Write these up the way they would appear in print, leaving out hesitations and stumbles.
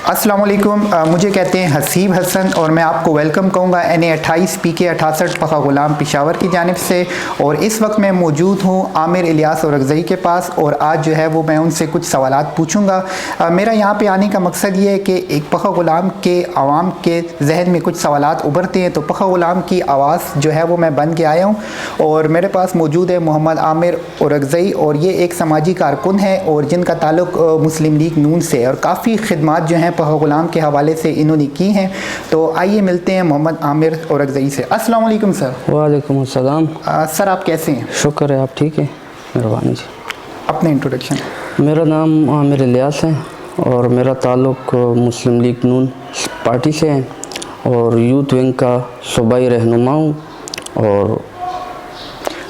अस्सलाम वालेकुम। मुझे कहते हैं हसीब हसन और मैं आपको वेलकम कहूँगा NA28 PK 68 पखा गुलाम पेशावर की जानिब से। और इस वक्त मैं मौजूद हूँ आमिर इलियास औरकज़ई के पास और आज जो है वो मैं उनसे कुछ सवालात पूछूँगा। मेरा यहाँ पे आने का मकसद ये है कि एक पखा गुलाम के आवाम के जहन में कुछ सवालात उभरते हैं, तो पखा गुलाम की आवाज़ जो है वो मैं बन के आया हूँ। और मेरे पास मौजूद है मोहम्मद आमिर औरकज़ई और ये एक समाजी कारकुन है और जिनका ताल्लुक़ मुस्लिम लीग नून से और काफ़ी खिदमात जो हैं पखा गुलाम के हवाले से इन्होंने की हैं। तो आइए मिलते हैं मोहम्मद आमिर औरकज़ई से। अस्सलाम वालेकुम सर। वालेकुम अस्सलाम। सर आप कैसे हैं? शुक्र है, आप ठीक हैं? मेहरबानी जी। अपने इंट्रोडक्शन। मेरा नाम आमिर इलियास है और मेरा ताल्लुक़ मुस्लिम लीग नून पार्टी से है और यूथ विंग का सूबाई रहनुमा हूँ। और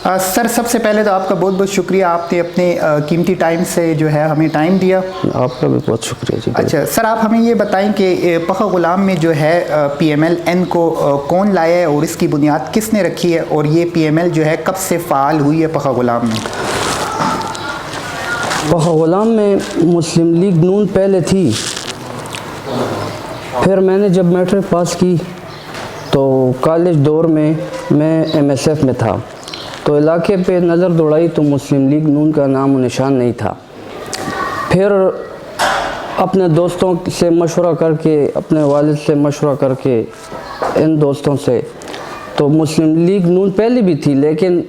सर सबसे पहले तो आपका बहुत बहुत शुक्रिया, आपने अपने कीमती टाइम से जो है हमें टाइम दिया। आपका भी बहुत शुक्रिया जी। अच्छा सर, आप हमें ये बताएं कि पखा गुलाम में जो है PMLN को कौन लाया है और इसकी बुनियाद किसने रखी है, और ये PML जो है कब से फ़ाल हुई है पखा गुलाम में? पखा गुलाम में मुस्लिम लीग नून पहले थी, फिर मैंने जब मैट्रिक पास की तो कॉलेज दौर में मैं MSF में था, तो इलाके पे नज़र दौड़ाई तो मुस्लिम लीग नून का नाम और निशान नहीं था। फिर अपने दोस्तों से मशवरा करके, अपने वालिद से मशवरा करके, इन दोस्तों से, तो मुस्लिम लीग नून पहले भी थी लेकिन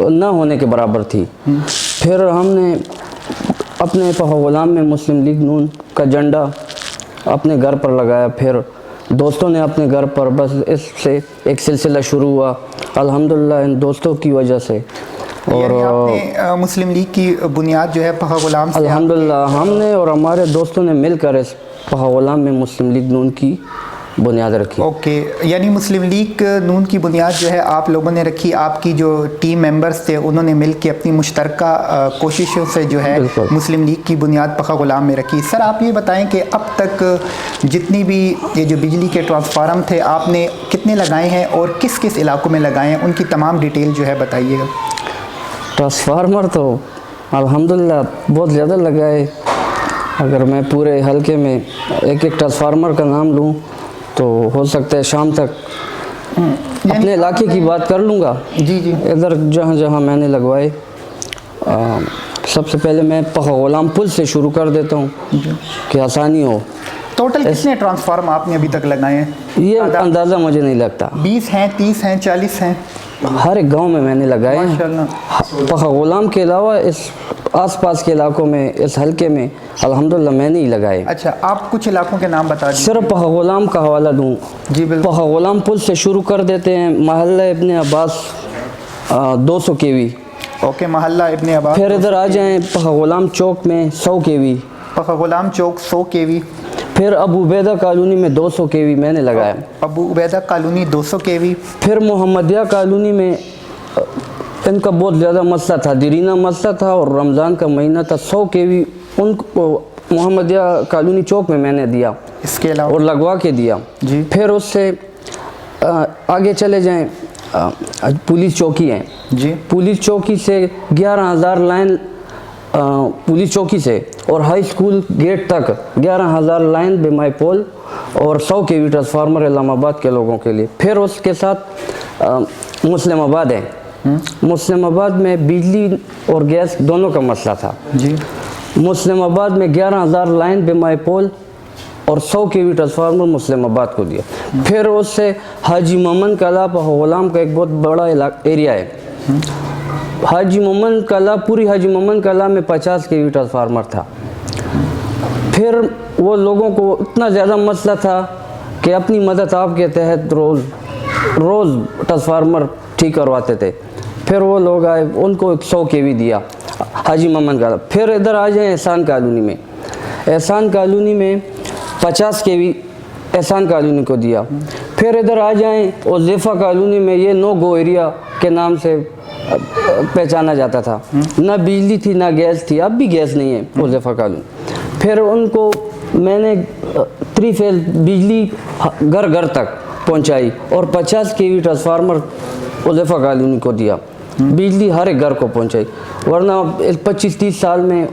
ना होने के बराबर थी। फिर हमने अपने पखा गुलाम में मुस्लिम लीग नून का झंडा अपने घर पर लगाया, फिर दोस्तों ने अपने घर पर, बस इससे एक सिलसिला शुरू हुआ अल्हम्दुलिल्लाह इन दोस्तों की वजह से। और आपने मुस्लिम लीग की बुनियाद जो है पखा गुलाम से अल्हम्दुलिल्लाह हमने और हमारे दोस्तों ने मिलकर इस पखा गुलाम में मुस्लिम लीग नून की बुनियाद रखी। ओके, यानी मुस्लिम लीग नून की बुनियाद जो है आप लोगों ने रखी, आपकी जो टीम मेंबर्स थे उन्होंने मिल के अपनी मुश्तरका कोशिशों से जो है मुस्लिम लीग की बुनियाद पखा गुलाम में रखी। सर आप ये बताएं कि अब तक जितनी भी ये जो बिजली के ट्रांसफार्म थे आपने कितने लगाए हैं और किस किस इलाकों में लगाए हैं, उनकी तमाम डिटेल जो है बताइएगा। ट्रांसफार्मर तो अल्हम्दुलिल्लाह बहुत ज़्यादा लगाए। अगर मैं पूरे हलके में एक एक ट्रांसफार्मर का नाम लूँ तो हो सकता है शाम तक अपने इलाके की बात कर लूँगा। जी जी। इधर जहाँ जहाँ मैंने लगवाए, सबसे पहले मैं पखा गुलाम पुल से शुरू कर देता हूँ कि आसानी हो। टोटल कितने ट्रांसफार्म आपने अभी तक लगाए हैं? ये अंदाज़ा मुझे नहीं लगता। 20 हैं, 30 हैं, 40 हैं? हर एक गांव में मैंने लगाए हैं। पखा गुलाम के अलावा इस आसपास के इलाकों में, इस हलके में अल्हम्दुलिल्लाह मैंने ही लगाए। अच्छा, आप कुछ इलाकों के नाम बता दीजिए। सिर्फ पखा गुलाम का हवाला दूँ? जी बिल्कुल। पखा गुलाम पुल से शुरू कर देते हैं, मोहल्ला इब्ने अब्बास 200 kV। ओके, मोहल्ला इब्ने अब्बास। फिर इधर आ जाएँ पखा गुलाम चौक में 100 kV। पखा गुलाम चौक 100 kV। फिर अबू उबैदा कॉलोनी में 200 kV मैंने लगाया। Abu Ubaida colony 200 kV। फिर मोहम्मदिया कॉलोनी में इनका बहुत ज़्यादा मसला था, दीरीना मसला था और रमज़ान का महीना था। 100 kV उनको मोहम्मदिया कॉलोनी चौक में मैंने दिया, इसके अलावा और लगवा के दिया जी। फिर उससे आगे चले जाएं, पुलिस चौकी है जी। पुलिस चौकी से 11,000 लाइन, पुलिस चौकी से और हाई स्कूल गेट तक 11,000 लाइन बेमाई पोल और 100 kV ट्रांसफार्मर इस्लामाबाद के लोगों के लिए। फिर उसके साथ मुस्लिमाबाद है। मुस्लिमाबाद में बिजली और गैस दोनों का मसला था जी। मुस्लिमाबाद में 11,000 लाइन बेमाई पोल और 100 kV ट्रांसफार्मर मुस्लिमाबाद को दिया। फिर उससे हाजी मोमन कला पखा गुलाम का एक बहुत बड़ा एरिया है। हाजी मोमन कला, पूरी हाजी मोमन कला में 50 kV ट्रांसफार्मर था। फिर वो लोगों को इतना ज़्यादा मसला था कि अपनी मदद आपके तहत रोज़ ट्रांसफार्मर ठीक करवाते थे। फिर वो लोग आए, उनको 100 kV दिया हाजी मोमन कला। फिर इधर आ जाए एहसान कॉलोनी में, एहसान कॉलोनी में 50 kV एहसान कॉलोनी को दिया। फिर इधर आ जाएं उज़ैफ़ा कॉलोनी में, ये नो गो एरिया के नाम से पहचाना जाता था। ना बिजली थी ना गैस थी, अब भी गैस नहीं है उज़ैफ़ा कॉलोनी। फिर उनको मैंने 3 फेज बिजली घर घर तक पहुंचाई और 50 kV ट्रांसफार्मर उज़ैफ़ा कॉलोनी को दिया, बिजली हर एक घर को पहुंचाई। वरना 25-30 साल में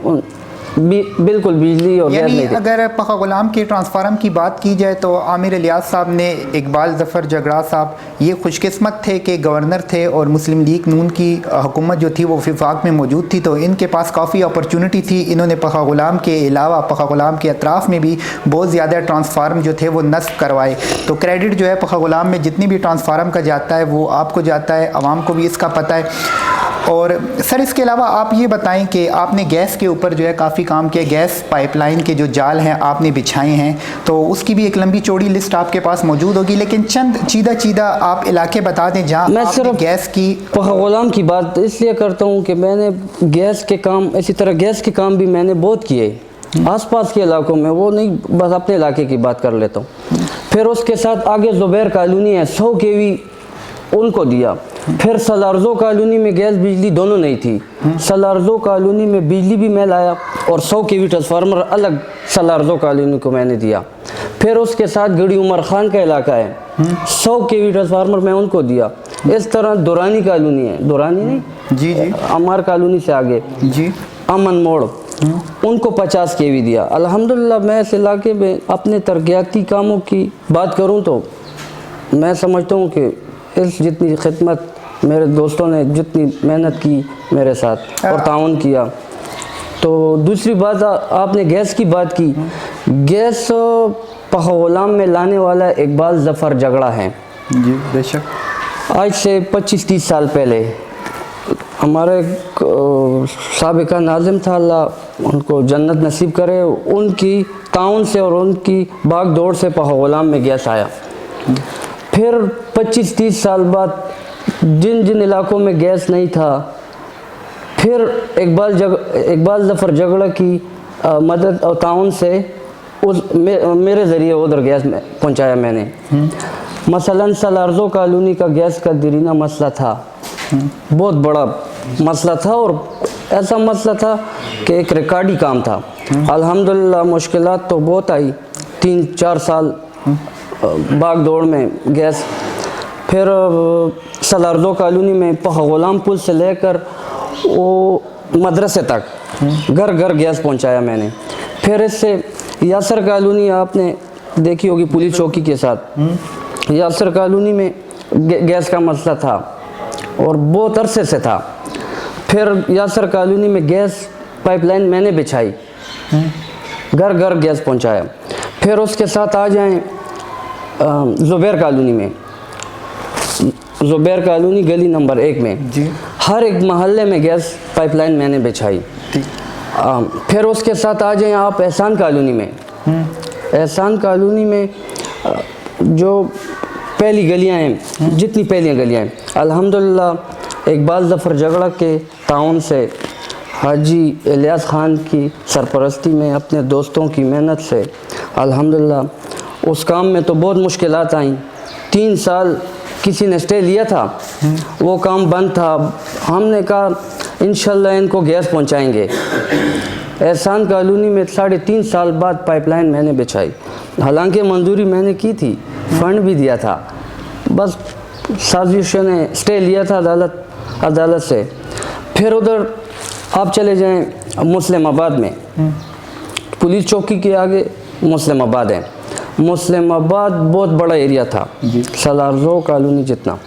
बिल्कुल बिजली और गैस यानी नहीं थी। अगर पखा गुलाम के ट्रांसफार्म की बात की जाए तो आमिर इलियास साहब ने, इकबाल ज़फ़र जगड़ा साहब, ये खुशकिस्मत थे कि गवर्नर थे और मुस्लिम लीग नून की हुकूमत जो थी वो वफाक में मौजूद थी, तो इनके पास काफ़ी अपॉर्चुनिटी थी। इन्होंने पखा गुलाम के अलावा पखा गुलाम के अतराफ़ में भी बहुत ज़्यादा ट्रांसफार्म जो थे वो नस्ब करवाए। तो क्रेडिट जो है पखा गुलाम में जितनी भी ट्रांसफार्म का जाता है वो आपको जाता है, आवाम को भी इसका पता है। और सर इसके अलावा आप ये बताएं कि आपने गैस के ऊपर जो है काफ़ी काम किया, गैस पाइपलाइन के जो जाल हैं आपने बिछाए हैं, तो उसकी भी एक लंबी चौड़ी लिस्ट आपके पास मौजूद होगी, लेकिन चंद चीदा आप इलाके बता दें जहाँ मैं आपने सिर्फ गैस की। पखा गुलाम की बात इसलिए करता हूँ कि मैंने गैस के काम, इसी तरह गैस के काम भी मैंने बहुत किए आसपास के इलाकों में, वो नहीं बस अपने इलाके की बात कर लेता हूँ। फिर उसके साथ आगे ज़ुबैर कॉलोनी है, 100 kV उनको दिया। फिर सलारजो कॉलोनी में गैस बिजली दोनों नहीं थी, सलारजो कॉलोनी में बिजली भी मैं लाया और 100 kV ट्रांसफार्मर अलग सलारजो कॉलोनी को मैंने दिया। फिर उसके साथ गड़ी उमर खान का इलाका है, 100 kV ट्रांसफार्मर मैं उनको दिया। इस तरह दुरानी कॉलोनी है, दुरानी नहीं जी जी अमार कॉलोनी से आगे जी अमन मोड़, उनको 50 kV दिया। अल्हम्दुलिल्लाह मैं इस इलाके में अपने तरक्याती कामों की बात करूं तो मैं समझता हूं कि इस जितनी खिदमत मेरे दोस्तों ने जितनी मेहनत की मेरे साथ और ताउन किया। तो दूसरी बात आपने गैस की बात की, गैस पखा गुलाम में लाने वाला इकबाल ज़फ़र जगड़ा है जी बेशक। आज से 25-30 साल पहले हमारे साबिका नाज़िम था, अल्लाह उनको जन्नत नसीब करे, उनकी ताउन से और उनकी भाग दौड़ से पखा गुलाम में गैस आया। फिर 25-30 साल बाद जिन जिन इलाकों में गैस नहीं था, फिर इकबाल ज़फ़र जगड़ा की मदद और ताउन से मेरे ज़रिए उधर गैस में पहुंचाया मैंने। मसलन सलारजो कॉलोनी का गैस का दरीना मसला था, बहुत बड़ा मसला था और ऐसा मसला था कि एक रिकॉर्डी काम था। अल्हम्दुलिल्लाह मुश्किलात तो बहुत आई, 3-4 साल भाग दौड़ में गैस। फिर सलारजो कॉलोनी में पखा गुलाम पुल से लेकर वो मदरसे तक घर घर गैस पहुंचाया मैंने। फिर इससे यासर कॉलोनी आपने देखी होगी पुलिस चौकी के साथ, यासर कॉलोनी में गैस का मसला था और बहुत अरसे से था। फिर यासर कॉलोनी में गैस पाइपलाइन मैंने बिछाई, घर घर गैस पहुंचाया। फिर उसके साथ आ जाएं ज़ुबैर कॉलोनी में, ज़ुबैर कॉलोनी गली नंबर 1 में जी हर एक महल्ले में गैस पाइपलाइन मैंने बिछाई। फिर उसके साथ आ जाएं आप एहसान कॉलोनी में, एहसान कॉलोनी में जो पहली गलियां हैं, जितनी पहली गलियां हैं, अल्हम्दुलिल्लाह इकबाल ज़फ़र जगड़ा के ताउन से, हाजी इलियास खान की सरपरस्ती में, अपने दोस्तों की मेहनत से अल्हम्दुलिल्लाह उस काम में तो बहुत मुश्किलात आईं। 3 साल किसी ने स्टे लिया था, वो काम बंद था। हमने कहा इंशाल्लाह इनको गैस पहुंचाएंगे। एहसान कॉलोनी में 3.5 साल बाद पाइपलाइन मैंने बिछाई, हालांकि मंजूरी मैंने की थी, फंड भी दिया था, बस साजिशों ने स्टे लिया था अदालत से। फिर उधर आप चले जाएं मुस्लिमाबाद में, पुलिस चौकी के आगे मुस्लिमाबाद है। मुस्लिमाबाद बहुत बड़ा एरिया था, सलारजो कॉलोनी जितना।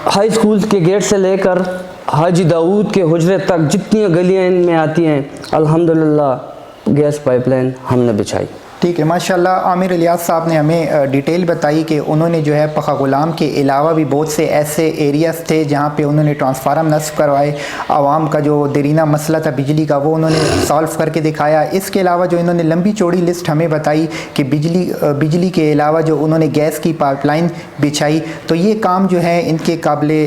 हाई स्कूल के गेट से लेकर हाजी दाऊद के हुजरे तक जितनी गलियां इनमें आती हैं, अल्हम्दुलिल्लाह गैस पाइपलाइन हमने बिछाई। ठीक है, माशाल्लाह आमिर इलियास साहब ने हमें डिटेल बताई कि उन्होंने जो है पखा गुलाम के अलावा भी बहुत से ऐसे एरियाज़ थे जहाँ पे उन्होंने ट्रांसफार्म नस्ब करवाए, आवाम का जो देरीना मसला था बिजली का वो उन्होंने सॉल्व करके दिखाया। इसके अलावा जो इन्होंने लंबी चौड़ी लिस्ट हमें बताई कि बिजली के अलावा जो उन्होंने गैस की पाइपलाइन बिछाई, तो ये काम जो है इनके काबिले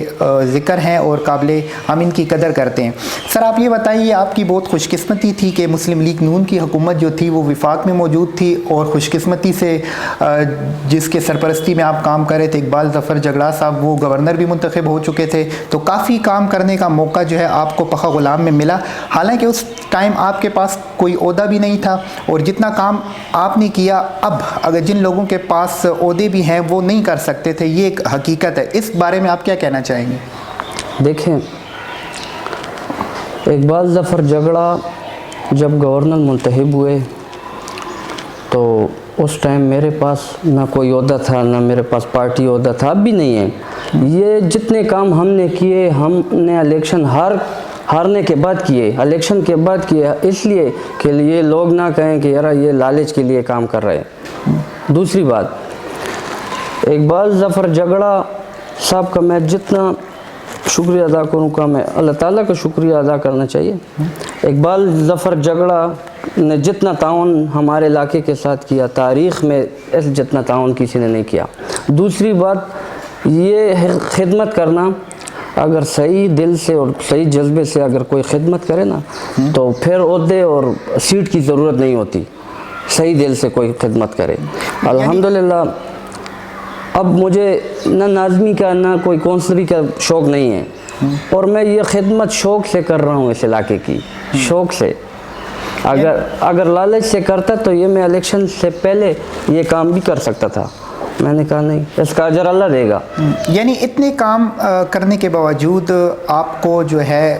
ज़िक्र हैं और काबिले हम इनकी कदर करते हैं। सर आप ये बताइए, आपकी बहुत खुशकिस्मती थी कि मुस्लिम लीग नून की हुकूमत जो थी वो विफाक में मौजूद थी और खुशकिस्मती से जिसके सरपरस्ती में आप काम कर रहे थे, इकबाल ज़फ़र जगड़ा साहब, वो गवर्नर भी मुंतखब हो चुके थे, तो काफ़ी काम करने का मौका जो है आपको पखा गुलाम में मिला। हालांकि उस टाइम आपके पास कोई ओहदा भी नहीं था और जितना काम आपने किया अब अगर जिन लोगों के पास ओहदे भी हैं वो नहीं कर सकते थे, ये एक हकीकत है। इस बारे में आप क्या कहना चाहेंगे? देखें, اقبال ظفر جگڑا جب گورنر منتخب ہوئے تو اس ٹائم میرے پاس نہ کوئی عہدہ تھا، نہ میرے پاس پارٹی عہدہ تھا، اب بھی نہیں ہے۔ یہ جتنے کام ہم نے کیے، ہم نے الیکشن ہارنے کے بعد کیے، الیکشن کے بعد کیے، اس لیے کہ یہ لوگ نہ کہیں کہ یار یہ لالچ کے لیے کام کر رہے ہیں۔ دوسری بات، اقبال ظفر جگڑا صاحب کا میں جتنا شکریہ ادا کروں کا، میں اللہ تعالیٰ کا شکریہ ادا کرنا چاہیے۔ اقبال ظفر جگڑا نے جتنا تعاون ہمارے علاقے کے ساتھ کیا، تاریخ میں جتنا تعاون کسی نے نہیں کیا۔ دوسری بات، یہ خدمت کرنا، اگر صحیح دل سے اور صحیح جذبے سے اگر کوئی خدمت کرے نا تو پھر عہدے اور سیٹ کی ضرورت نہیں ہوتی، صحیح دل سے کوئی خدمت کرے۔ الحمدللہ اب مجھے نہ ناظمی کا نہ کوئی کونسلری کا شوق نہیں ہے، اور میں یہ خدمت شوق سے کر رہا ہوں اس علاقے کی، شوق سے۔ اگر لالچ سے کرتا تو یہ میں الیکشن سے پہلے یہ کام بھی کر سکتا تھا، میں نے کہا نہیں، اس کا اجر اللہ دے گا۔ یعنی اتنے کام کرنے کے باوجود آپ کو جو ہے،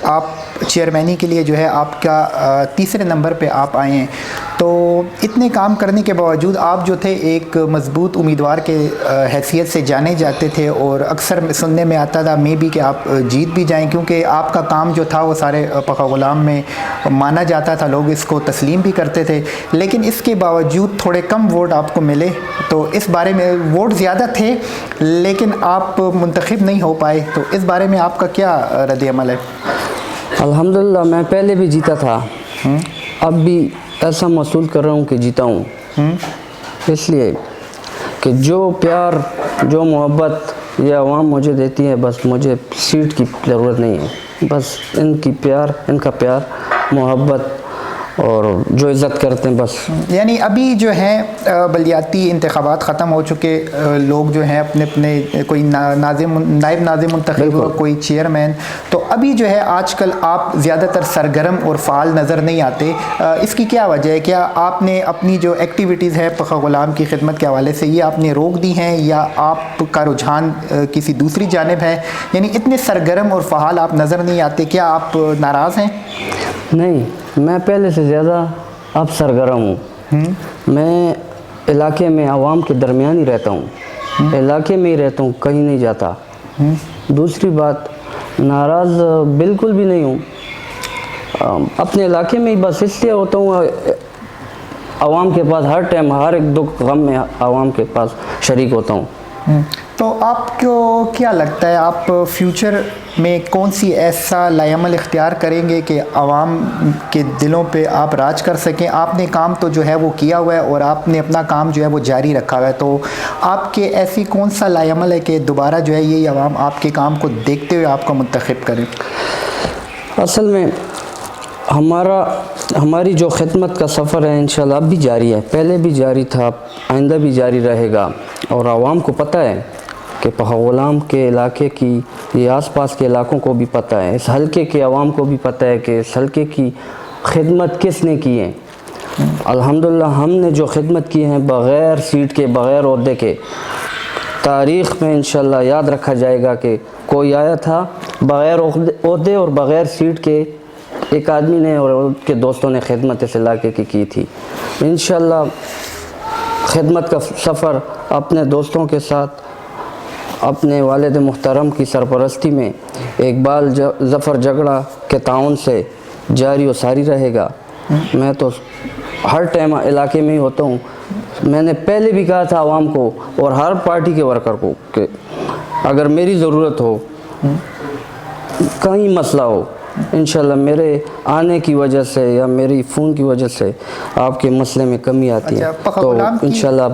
آپ چیئرمینی کے لیے جو ہے آپ کا تیسرے نمبر پہ آپ آئے ہیں، تو اتنے کام کرنے کے باوجود آپ جو تھے ایک مضبوط امیدوار کے حیثیت سے جانے جاتے تھے، اور اکثر سننے میں آتا تھا میں بھی کہ آپ جیت بھی جائیں، کیونکہ آپ کا کام جو تھا وہ سارے پخا غلام میں مانا جاتا تھا، لوگ اس کو تسلیم بھی کرتے تھے، لیکن اس کے باوجود تھوڑے کم ووٹ آپ کو ملے۔ تو اس بارے میں، ووٹ زیادہ تھے لیکن آپ منتخب نہیں ہو پائے، تو اس بارے میں آپ کا کیا رد عمل ہے؟ الحمدللہ میں پہلے بھی جیتا تھا، اب بھی ایسا محسوس کر رہا ہوں کہ جیتا ہوں، اس لیے کہ جو پیار، جو محبت یہ عوام مجھے دیتی ہے، بس مجھے سیٹ کی ضرورت نہیں ہے، بس ان کا پیار محبت اور جو عزت کرتے ہیں بس۔ یعنی ابھی جو ہے بلدیاتی انتخابات ختم ہو چکے، لوگ جو ہیں اپنے اپنے، کوئی نائب ناظم منتخب ہو، کوئی چیئرمین، تو ابھی جو ہے آج کل آپ زیادہ تر سرگرم اور فعال نظر نہیں آتے، اس کی کیا وجہ ہے؟ کیا آپ نے اپنی جو ایکٹیویٹیز ہے پخا غلام کی خدمت کے حوالے سے یہ آپ نے روک دی ہیں، یا آپ کا رجحان کسی دوسری جانب ہے؟ یعنی اتنے سرگرم اور فعال آپ نظر نہیں آتے، کیا آپ ناراض ہیں؟ نہیں، میں پہلے سے زیادہ اب سرگرم ہوں۔ میں علاقے میں عوام کے درمیان ہی رہتا ہوں، علاقے میں ہی رہتا ہوں، کہیں نہیں جاتا۔ دوسری بات، ناراض بالکل بھی نہیں ہوں، اپنے علاقے میں ہی بس اس لیے ہوتا ہوں، عوام کے پاس ہر ٹائم، ہر ایک دکھ غم میں عوام کے پاس شریک ہوتا ہوں۔ تو آپ کو کیا لگتا ہے، آپ فیوچر میں کون سی ایسا لائے عمل اختیار کریں گے کہ عوام کے دلوں پہ آپ راج کر سکیں؟ آپ نے کام تو جو ہے وہ کیا ہوا ہے، اور آپ نے اپنا کام جو ہے وہ جاری رکھا ہوا ہے، تو آپ کے ایسی کون سا لائے عمل ہے کہ دوبارہ جو ہے یہ عوام آپ کے کام کو دیکھتے ہوئے آپ کو منتخب کریں؟ اصل میں ہماری جو خدمت کا سفر ہے انشاءاللہ اب بھی جاری ہے، پہلے بھی جاری تھا، آئندہ بھی جاری رہے گا، اور عوام کو پتہ ہے کہ پخا غلام کے علاقے کی، یہ آس پاس کے علاقوں کو بھی پتہ ہے، اس حلقے کے عوام کو بھی پتہ ہے کہ اس حلقے کی خدمت کس نے کی ہے۔ الحمدللہ ہم نے جو خدمت کی ہے بغیر سیٹ کے، بغیر عہدے کے، تاریخ میں انشاءاللہ یاد رکھا جائے گا کہ کوئی آیا تھا بغیر عہدے اور بغیر سیٹ کے، ایک آدمی نے اور ان کے دوستوں نے خدمت اس علاقے کی تھی۔ انشاءاللہ خدمت کا سفر اپنے دوستوں کے ساتھ، اپنے والد محترم کی سرپرستی میں، اقبال ظفر جگڑا کے تعاون سے جاری و ساری رہے گا۔ میں تو ہر ٹائم علاقے میں ہی ہوتا ہوں، میں نے پہلے بھی کہا تھا عوام کو اور ہر پارٹی کے ورکر کو کہ اگر میری ضرورت ہو، کہیں مسئلہ ہو، انشاءاللہ میرے آنے کی وجہ سے یا میری فون کی وجہ سے آپ کے مسئلے میں کمی آتی ہے، تو انشاءاللہ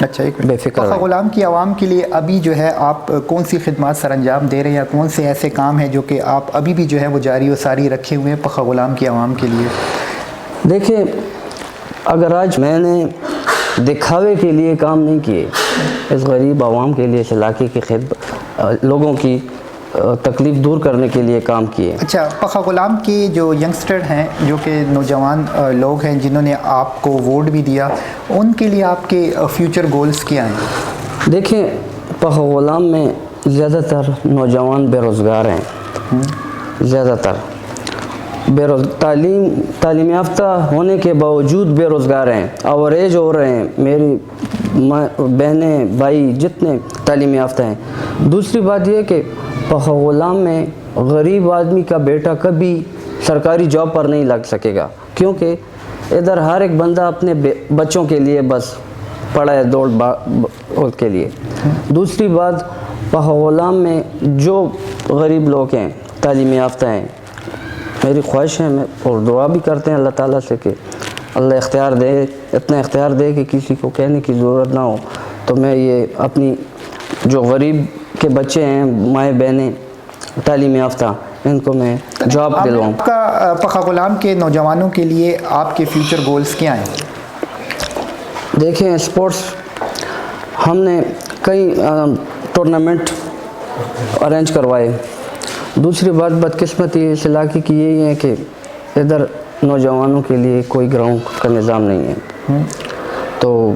بے فکر پخا غلام کی عوام کے لیے ابھی جو ہے آپ کون سی خدمات سر انجام دے رہے ہیں، یا کون سے ایسے کام ہیں جو کہ آپ ابھی بھی جو ہے وہ جاری و ساری رکھے ہوئے ہیں پخا غلام کی عوام کے لیے؟ دیکھیں، اگر آج میں نے دکھاوے کے لیے کام نہیں کیے، اس غریب عوام کے لیے، اس علاقے کی لوگوں کی تکلیف دور کرنے کے لیے کام کیے۔ اچھا، پخا غلام کے جو ینگسٹر ہیں، جو کہ نوجوان لوگ ہیں جنہوں نے آپ کو ووٹ بھی دیا، ان کے لیے آپ کے فیوچر گولز کیا ہیں؟ دیکھیں، پخا غلام میں زیادہ تر نوجوان بے روزگار ہیں، زیادہ تر تعلیم یافتہ ہونے کے باوجود بے روزگار ہیں، اوریج ہو رہے ہیں. میری بہنیں بھائی جتنے تعلیم یافتہ ہیں. دوسری بات یہ کہ پخا غلام میں غریب آدمی کا بیٹا کبھی سرکاری جاب پر نہیں لگ سکے گا، کیونکہ ادھر ہر ایک بندہ اپنے بچوں کے لیے بس پڑا ہے دوڑ کے لیے. دوسری بات پخا غلام میں جو غریب لوگ ہیں تعلیم یافتہ ہیں، میری خواہش ہے میں اور دعا بھی کرتے ہیں اللہ تعالیٰ سے کہ اللہ اختیار دے، اتنا اختیار دے کہ کسی کو کہنے کی ضرورت نہ ہو. تو میں یہ اپنی جو غریب کے بچے ہیں، مائیں بہنیں تعلیم یافتہ، ان کو میں جاب دلواؤں. آپ کا پخا غلام کے نوجوانوں کے لیے آپ کے فیوچر گولز کیا ہیں؟ دیکھیں، اسپورٹس ہم نے کئی ٹورنامنٹ ارینج کروائے. دوسری بات بدقسمتی اس علاقے کی یہی ہے کہ ادھر نوجوانوں کے لیے کوئی گراؤنڈ کا نظام نہیں ہے. تو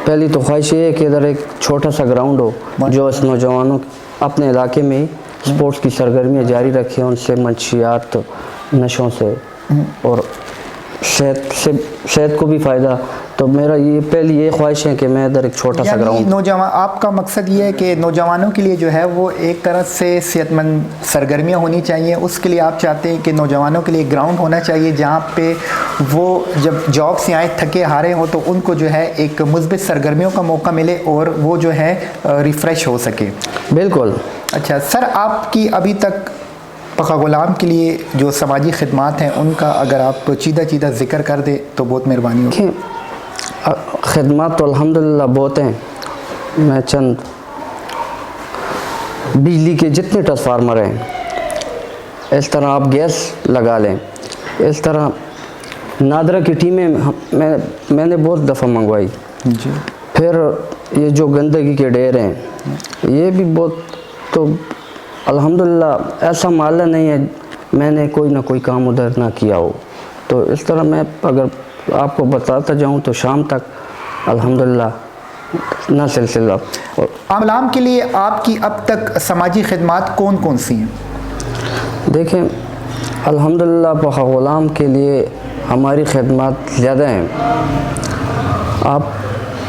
پہلی تو خواہش یہ ہے کہ ادھر ایک چھوٹا سا گراؤنڈ ہو جو اس نوجوانوں اپنے علاقے میں ہی اسپورٹس کی سرگرمیاں جاری رکھیں، ان سے منشیات نشوں سے اور صحت کو بھی فائدہ. تو میرا یہ پہلی یہ خواہش ہے کہ میں ادھر ایک چھوٹا سا گراؤنڈ. نوجوان، آپ کا مقصد یہ ہے کہ نوجوانوں کے لیے جو ہے وہ ایک طرح سے صحت مند سرگرمیاں ہونی چاہیے. اس کے لیے آپ چاہتے ہیں کہ نوجوانوں کے لیے ایک گراؤنڈ ہونا چاہیے جہاں پہ وہ جب جاب سے آئیں تھکے ہارے ہوں تو ان کو جو ہے ایک مثبت سرگرمیوں کا موقع ملے اور وہ جو ہے ریفریش ہو سکے. بالکل. اچھا سر، آپ کی ابھی تک پخا غلام کے لیے جو سماجی خدمات ہیں ان کا اگر آپ چیدہ ذکر کر دیں تو بہت مہربانی ہوگی. خدمات تو الحمدللہ بہت ہیں. میں چند بجلی کے جتنے ٹرانسفارمر ہیں، اس طرح آپ گیس لگا لیں. اس طرح نادرہ کی ٹیمیں میں نے بہت دفعہ منگوائی. جی. پھر یہ جو گندگی کے ڈھیر ہیں یہ بھی بہت. تو الحمدللہ ایسا محلہ نہیں ہے میں نے کوئی نہ کوئی کام ادھر نہ کیا ہو. تو اس طرح میں اگر آپ کو بتاتا جاؤں تو شام تک الحمدللہ نہ سلسلہ. غلام کے لیے آپ کی اب تک سماجی خدمات کون کون سی ہیں؟ دیکھیں، الحمدللہ پخا غلام کے لیے ہماری خدمات زیادہ ہیں. آپ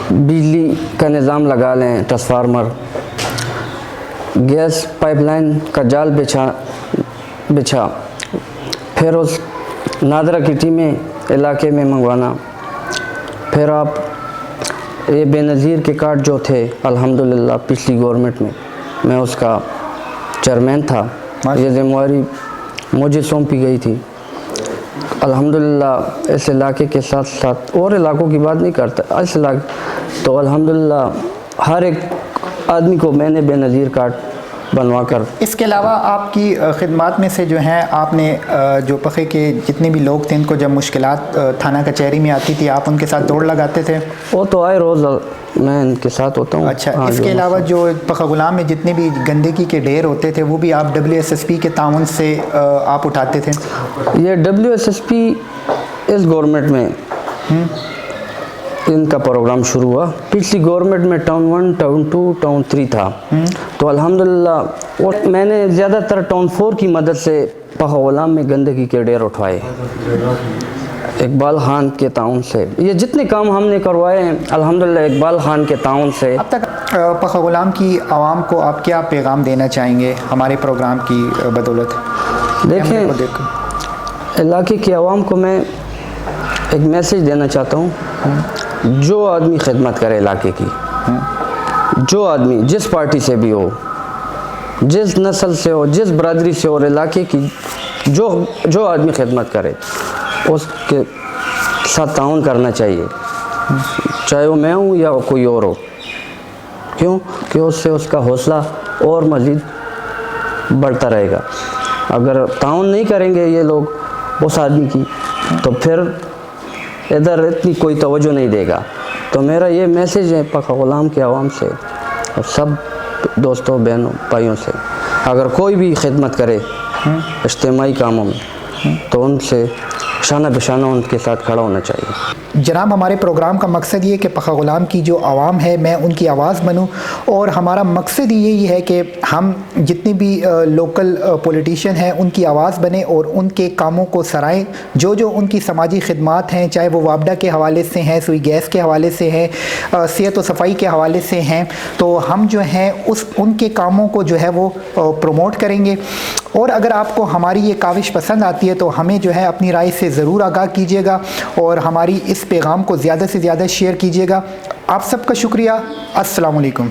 بجلی کا نظام لگا لیں، ٹرانسفارمر، گیس پائپ لائن کا جال بچھا، پھر اس نادرہ کی ٹیمیں علاقے میں منگوانا. پھر آپ یہ بے نظیر کے کارڈ جو تھے الحمدللہ پچھلی گورنمنٹ میں اس کا چیئرمین تھا. یہ ذمہ داری مجھے سونپی گئی تھی. الحمدللہ اس علاقے کے ساتھ ساتھ اور علاقوں کی بات نہیں کرتا، اس علاقے تو الحمدللہ ہر ایک آدمی کو میں نے بے نظیر کارڈ بنوا کر. اس کے علاوہ آپ کی خدمات میں سے جو ہیں، آپ نے جو پخے کے جتنے بھی لوگ تھے ان کو جب مشکلات تھانہ کچہری میں آتی تھی آپ ان کے ساتھ دوڑ لگاتے تھے؟ وہ تو آئے روز میں ان کے ساتھ ہوتا ہوں. اچھا، اس کے علاوہ جو پخا غلام میں جتنے بھی گندگی کے ڈھیر ہوتے تھے وہ بھی آپ WSSP کے تعاون سے آپ اٹھاتے تھے؟ یہ WSSP اس گورنمنٹ میں ان کا پروگرام شروع ہوا. پچھلی گورنمنٹ میں ٹاؤن 1، ٹاؤن 2، ٹاؤن 3 تھا. تو الحمدللہ اور میں نے زیادہ تر ٹاؤن 4 کی مدد سے پخا غلام میں گندگی کے ڈھیر اٹھوائے اقبال خان کے تعاون سے. یہ جتنے کام ہم نے کروائے ہیں الحمدللہ اقبال خان کے تعاون سے. اب تک پخا غلام کی عوام کو آپ کیا پیغام دینا چاہیں گے ہمارے پروگرام کی بدولت؟ دیکھیں، علاقے کی عوام کو میں ایک میسیج دینا چاہتا ہوں. جو آدمی خدمت کرے علاقے کی، جو آدمی جس پارٹی سے بھی ہو، جس نسل سے ہو، جس برادری سے ہو، اور علاقے کی جو آدمی خدمت کرے اس کے ساتھ تعاون کرنا چاہیے، چاہے وہ میں ہوں یا کوئی اور ہو. کیوں کہ اس سے اس کا حوصلہ اور مزید بڑھتا رہے گا. اگر تعاون نہیں کریں گے یہ لوگ اس آدمی کی تو پھر ادھر اتنی کوئی توجہ نہیں دے گا. تو میرا یہ میسیج ہے پخا غلام کے عوام سے اور سب دوستوں بہنوں بھائیوں سے، اگر کوئی بھی خدمت کرے اجتماعی کاموں میں تو ان سے शाना बशाना उनके साथ खड़ा होना चाहिए। जनाब, हमारे प्रोग्राम का मकसद ये है कि पखा गुलाम की जो आवाम है मैं उनकी आवाज़ बनूं, और हमारा मकसद यही है कि हम जितनी भी लोकल पॉलिटिशियन हैं उनकी आवाज़ बने और उनके कामों को सराहें। जो जो उनकी समाजी खिदमात हैं, चाहे वो वापडा के हवाले से हैं, सुई गैस के हवाले से हैं, सेहत व सफाई के हवाले से हैं, तो हम जो हैं उनके कामों को जो है वो प्रमोट करेंगे। और अगर आपको हमारी ये काविश पसंद आती है तो हमें जो है अपनी राय से ज़रूर आगाह कीजिएगा और हमारी इस पैगाम को ज़्यादा से ज़्यादा शेयर कीजिएगा। आप सबका शुक्रिया। अस्सलाम वालेकुम।